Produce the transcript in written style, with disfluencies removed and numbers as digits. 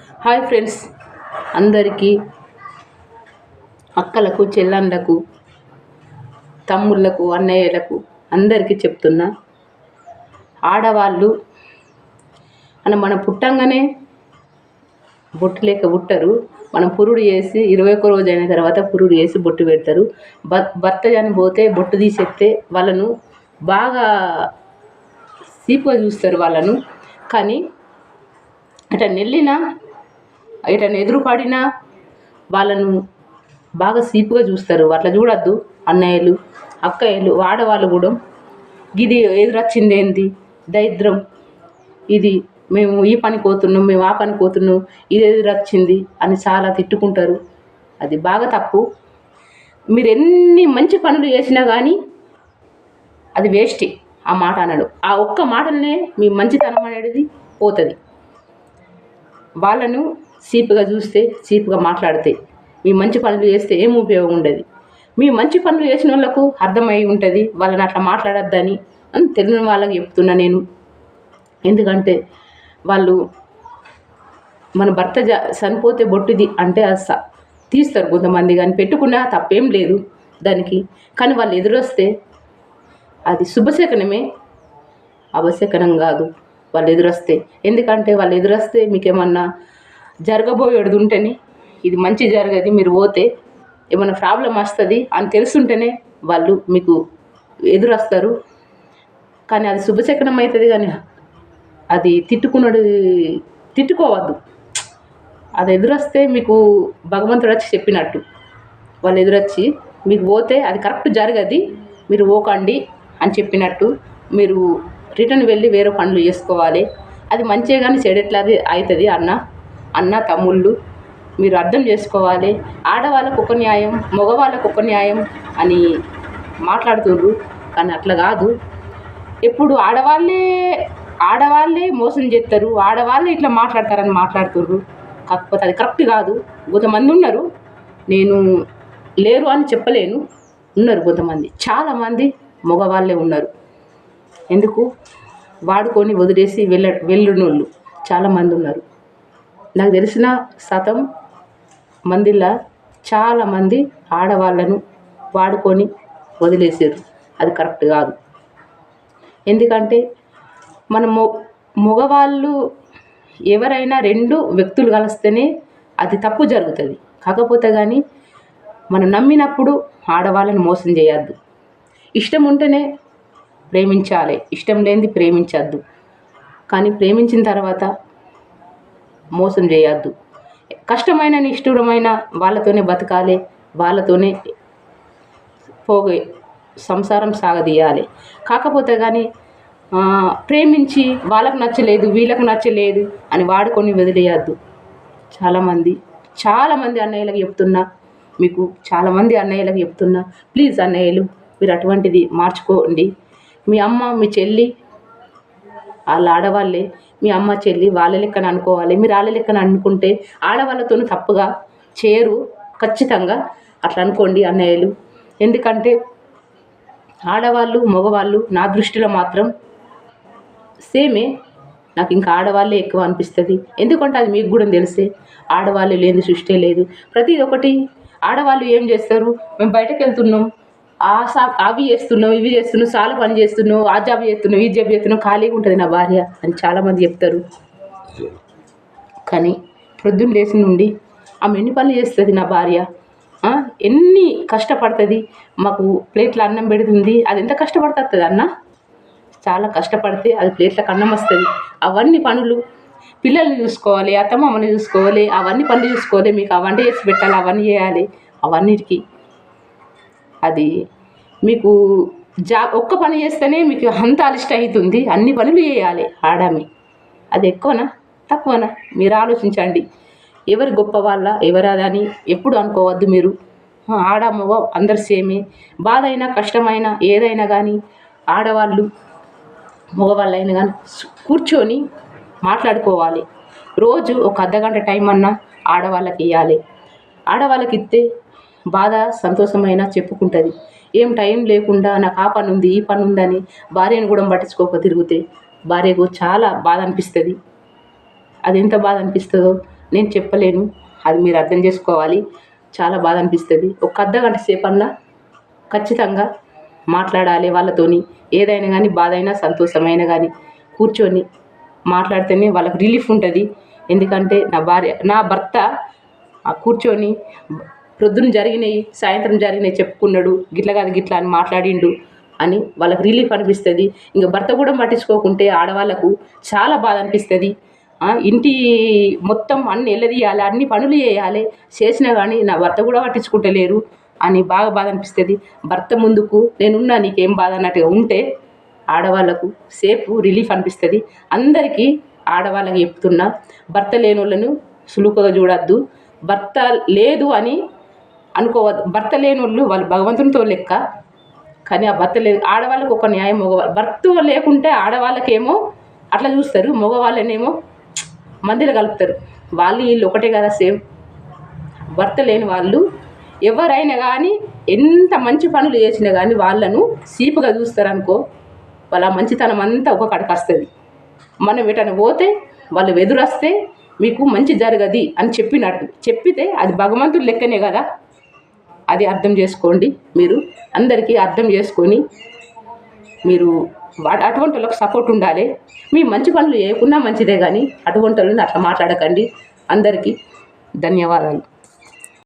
Hi friends, అందరికీ అక్కలకు, చెల్లెళ్ళకు, తమ్ముళ్ళకు, అన్నయ్యలకు అందరికీ చెప్తున్నా, ఆడవాళ్ళు మనం పుట్టంగానే బొట్టు లేక పుట్టరు. మనం పురుడు చేసి 21 రోజు అయిన తర్వాత పురుడు చేసి బొట్టు పెడతారు. భర్త చనిపోతే బొట్టు తీసేస్తే వాళ్ళను బాగా సీపుగా చూస్తారు వాళ్ళను. కానీ అట్లా నెల్లినా ఎటన్నా ఎదురుపడినా వాళ్ళను బాగా సీపుగా చూస్తారు. అట్లా చూడద్దు. అన్నయ్యలు, అక్కయ్యలు, ఆడవాళ్ళు కూడా గిది ఎదురొచ్చింది ఏంది దరిద్రం, ఇది మేము ఈ పనికి పోతున్నాం, మేము ఆ పనికి పోతున్నాం, ఇది ఎదురొచ్చింది అని చాలా తిట్టుకుంటారు. అది బాగా తప్పు. మీరు ఎన్ని మంచి పనులు చేసినా కానీ అది వేస్టే. ఆ మాట అనడు. ఆ ఒక్క మాటలనే మీ మంచితనం అనేది పోతుంది. వాళ్ళను సీపుగా చూస్తే, సీపుగా మాట్లాడితే, మీ మంచి పనులు చేస్తే ఏం ఉపయోగం ఉండదు. మీ మంచి పనులు చేసిన వాళ్ళకు అర్థమై ఉంటుంది వాళ్ళని అట్లా మాట్లాడొద్దని అని తెలియని వాళ్ళకి చెప్తున్నా నేను. ఎందుకంటే వాళ్ళు మన భర్త చనిపోతే బొట్టుది అంటే తీస్తారు కొంతమంది, కానీ పెట్టుకున్నా తప్పేం లేదు దానికి. కానీ వాళ్ళు ఎదురొస్తే అది శుభశకనమే, అపశకనం కాదు. వాళ్ళు ఎదురొస్తే, ఎందుకంటే వాళ్ళు ఎదురొస్తే మీకేమన్నా జరగబోయేది ఉంటేనే ఇది మంచి జరగదు. మీరు పోతే ఏమైనా ప్రాబ్లం వస్తుంది అని తెలుసుంటేనే వాళ్ళు మీకు ఎదురొస్తారు. కానీ అది శుభశకనం అవుతుంది. కానీ అది తిట్టుకోవద్దు. అది ఎదురొస్తే మీకు భగవంతుడు వచ్చి చెప్పినట్టు, వాళ్ళు ఎదురొచ్చి మీకు పోతే అది కరెక్ట్ జరగది, మీరు పోకండి అని చెప్పినట్టు మీరు రిటర్న్ వెళ్ళి వేరే పనులు చేసుకోవాలి. అది మంచిగా కానీ చెడెట్లా అవుతుంది. అన్న తమ్ముళ్ళు మీరు అర్థం చేసుకోవాలి. ఆడవాళ్ళకు ఒక న్యాయం, మగవాళ్ళకు ఒక న్యాయం అని మాట్లాడుతుర్రు. కానీ అట్లా కాదు. ఎప్పుడు ఆడవాళ్ళే మోసం చేస్తారు, ఆడవాళ్ళే ఇట్లా మాట్లాడతారని మాట్లాడుతుర్రు. కాకపోతే అది కరెక్ట్ కాదు. కొంతమంది ఉన్నారు, నేను లేరు అని చెప్పలేను, ఉన్నారు కొంతమంది, చాలామంది మగవాళ్ళే ఉన్నారు. ఎందుకు వాడుకొని వదిలేసి వెళ్ళునోళ్ళు చాలామంది ఉన్నారు. నాకు తెలిసిన శాతం మందిలా చాలామంది ఆడవాళ్ళను వాడుకొని వదిలేసారు. అది కరెక్ట్ కాదు. ఎందుకంటే మన మగవాళ్ళు ఎవరైనా రెండు వ్యక్తులు కలిస్తేనే అది తప్పు జరుగుతుంది. కాకపోతే కానీ మనం నమ్మినప్పుడు ఆడవాళ్ళని మోసం చేయొద్దు. ఇష్టం ఉంటేనే ప్రేమించాలి, ఇష్టం లేనిది ప్రేమించద్దు. కానీ ప్రేమించిన తర్వాత మోసం చేయొద్దు. కష్టమైన నిష్ఠురమైన వాళ్ళతోనే బతకాలి, వాళ్ళతోనే పోగే సంసారం సాగదీయాలి. కాకపోతే కానీ ప్రేమించి వాళ్ళకు నచ్చలేదు, వీళ్ళకు నచ్చలేదు అని వాడుకొని వదిలేయద్దు. చాలామంది అన్నయ్యలకు చెప్తున్నా, మీకు చాలామంది అన్నయ్యలకు చెప్తున్నా, ప్లీజ్ అన్నయ్యలు మీరు అటువంటిది మార్చుకోండి. మీ అమ్మ, మీ చెల్లి, వాళ్ళ ఆడవాళ్ళే, మీ అమ్మ చెల్లి వాళ్ళ లెక్కన అనుకోవాలి. మీరు వాళ్ళ లెక్కన అనుకుంటే ఆడవాళ్ళతో తప్పుగా చేయరు. ఖచ్చితంగా అట్లా అనుకోండి అన్నయ్యలు. ఎందుకంటే ఆడవాళ్ళు మగవాళ్ళు నా దృష్టిలో మాత్రం సేమే. నాకు ఇంకా ఆడవాళ్ళే ఎక్కువ అనిపిస్తుంది. ఎందుకంటే అది మీకు కూడా తెలిసే, ఆడవాళ్ళు లేని సృష్టి లేదు. ప్రతి ఒక్కటి ఆడవాళ్ళు ఏం చేస్తారు, మేము బయటకు వెళ్తున్నాం, అవి చేస్తున్నాం, ఇవి చేస్తున్నాం, చాలా పని చేస్తున్నాం, ఆ జాబ్ చేస్తున్నాం, ఈ జాబ్ చేస్తున్నాం, ఖాళీగా ఉంటుంది నా భార్య అని చాలామంది చెప్తారు. కానీ ప్రొద్దున లేచి నుండి ఆమె ఎన్ని పనులు చేస్తుంది నా భార్య, ఎన్ని కష్టపడుతుంది, మాకు ప్లేట్లో అన్నం పెడుతుంది. అది ఎంత కష్టపడుతుంది అన్న, చాలా కష్టపడితే అది ప్లేట్లకు అన్నం వస్తుంది. అవన్నీ పనులు, పిల్లల్ని చూసుకోవాలి, అత్తమ్మని చూసుకోవాలి, అవన్నీ పనులు చూసుకోవాలి, మీకు అవన్నీ చేసి పెట్టాలి, అవన్నీ చేయాలి. అవన్నిటికీ అది మీకు ఒక్క పని చేస్తేనే మీకు అంత అలిష్ట అవుతుంది. అన్ని పనులు చేయాలి ఆడమి. అది ఎక్కువనా తక్కువనా మీరు ఆలోచించండి. ఎవరు గొప్ప వాళ్ళ ఎవరదని ఎప్పుడు అనుకోవద్దు మీరు. ఆడ మగ అందరు సేమే. బాధ అయినా కష్టమైనా ఏదైనా కానీ ఆడవాళ్ళు మగవాళ్ళైనా కానీ కూర్చొని మాట్లాడుకోవాలి. రోజు ఒక అర్ధగంట టైం అన్నా ఆడవాళ్ళకి ఇవ్వాలి. ఆడవాళ్ళకి ఇస్తే బాధ సంతోషమైనా చెప్పుకుంటుంది. ఏం టైం లేకుండా నాకు ఆ పని ఉంది, ఈ పని ఉందని భార్యను కూడా పట్టించుకోక తిరిగితే భార్యకు చాలా బాధ అనిపిస్తుంది. అది ఎంత బాధ అనిపిస్తుందో నేను చెప్పలేను, అది మీరు అర్థం చేసుకోవాలి. చాలా బాధ అనిపిస్తుంది. ఒక అర్ధగంట సేపన్నా ఖచ్చితంగా మాట్లాడాలి వాళ్ళతోని. ఏదైనా కానీ బాధ అయినా సంతోషమైన కానీ కూర్చొని మాట్లాడితేనే వాళ్ళకి రిలీఫ్ ఉంటుంది. ఎందుకంటే నా భర్త కూర్చొని ప్రొద్దున జరిగినాయి సాయంత్రం జరిగినాయి చెప్పుకున్నాడు, గిట్ల కాదు గిట్లా అని మాట్లాడిండు అని వాళ్ళకి రిలీఫ్ అనిపిస్తుంది. ఇంకా భర్త కూడా పట్టించుకోకుంటే ఆడవాళ్ళకు చాలా బాధ అనిపిస్తుంది. ఇంటి మొత్తం అన్ని ఎల్లదీయాలి, అన్ని పనులు చేయాలి, చేసినా కానీ నా భర్త కూడా పట్టించుకుంటలేరు అని బాగా బాధ అనిపిస్తుంది. భర్త ముందుకు నేనున్నా నీకేం బాధ అన్నట్టుగా ఉంటే ఆడవాళ్ళకు సేపు రిలీఫ్ అనిపిస్తుంది. అందరికీ ఆడవాళ్ళకి చెప్తున్నా, భర్త లేని వాళ్ళను సులువుగా చూడద్దు. భర్త లేదు అని అనుకోవద్దు. భర్త లేని వాళ్ళు భగవంతునితో లెక్క. కానీ ఆ భర్త లేదు ఆడవాళ్ళకు ఒక న్యాయం, మగవాళ్ళు భర్త లేకుంటే ఆడవాళ్ళకేమో అట్లా చూస్తారు, మగవాళ్ళనేమో మందిలో కలుపుతారు. వాళ్ళు వీళ్ళు ఒకటే కదా సేమ్. భర్త లేని వాళ్ళు ఎవరైనా కానీ ఎంత మంచి పనులు చేసినా కానీ వాళ్ళను సీపుగా చూస్తారనుకో, వాళ్ళ మంచితనం అంతా ఒక కడకు వస్తుంది. మనం ఎటైనా పోతే వాళ్ళు ఎదురొస్తే మీకు మంచి జరగది అని చెప్పినట్టు చెప్పితే అది భగవంతుడి లెక్కనే కదా. అది అర్థం చేసుకోండి. మీరు అందరికీ అర్థం చేసుకొని మీరు అటువంటి వాళ్ళకి సపోర్ట్ ఉండాలి. మీ మంచి పనులు చేయకున్నా మంచిదే, కానీ అటువంటి వాళ్ళని అట్లా మాట్లాడకండి. అందరికీ ధన్యవాదాలు.